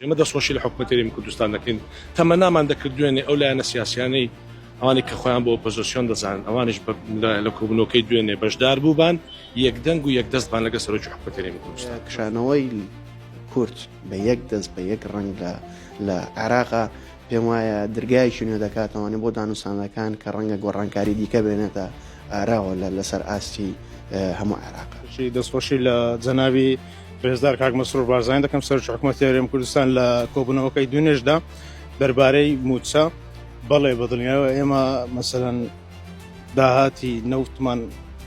ئێمە دەستخۆشی لە حکوومەت هەرێمی کوردستان دەکەین تەمەنامان دەکردوێنێ ئەو لایەنە سیاسیانەی ئەوانەی کە خۆیان بۆ ئۆپۆزیسیۆن دەزانن ئەوانش لە کۆبوونەوەکەی دوێنێ بەشدار بووبان یەکدەنگ و یەکدەستبان لەگە سەرۆکی حکوومەت هەرێمی کوردستان کشانەوەی کورد بە یەک دەست بە یەک ڕنگ لە عێراقا پێم وایە دەرگایشی نوێ دەکاتەوەنی بۆ دانووسانەکان کە ڕەنگە گۆڕانکاری دیکە بێنێتە ئاراوە لەسەر ئاستی هەموو عێراقا. دەستخۆشی لە جەناوی پرێزدار کاک مەسرور بارزانانی دەکەم سەرۆکی حکوومەتی هەرێمی کوردستان لە کۆبوونەوەکەی دوێنێشدا دەربارەی موچە بەڵێ بەدڵنیایەوە ئێمە مەسەلەن داهاتی نەوتمان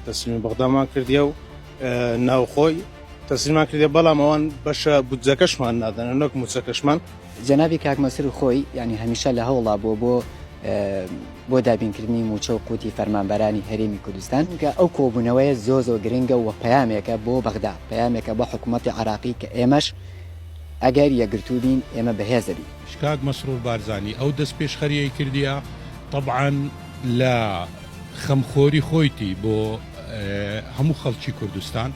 تەسلیمی بەغدامان کردیە و ناوخۆی تەسلیمان کردێ بەڵام ئەوان بەشە بودجەکەشمان نادەنە نەک موچەکەشمان. جەنابی کاک مەسرور خۆی یعنی هەمیشە لە هەوڵا بۆ دابینکردنی موچە و قوتی فەرمانبەرانی هەرێمی کوردستان کە ئەو کۆبوونەوەیە زۆ گرنگە و پەیامێکە بۆ بەغدا پەیامێکە بۆ حکوومەتی عراقی کە ئێمەش ئەگەر یەکگرتوو بین ئێمە بەهێزەبی. کاک مەسرور بارزانی ئەو دەست پێشخەریەی کردیە طبعاً لە خەمخۆری خۆیتی بۆ هەموو خەڵکی کوردستان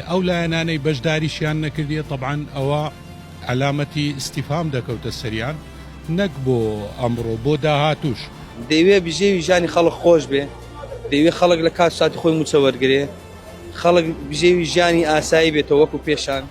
ئەو لایەنانەی بەشداریشیان نەکردیە طبعاً ئەوە علامەتی استیفام دەکەوتە سەریان نەک بۆ ئەمڕۆ بۆ داهاتوش. دەیوێ بژێوی ژانی خەڵک خۆش بێ دەیوێ خەڵک لە کات ساتی خۆی موچە وەرگێ خەڵک بژێوی ژیانی ئاسایی بێتەوە وەکو پێشان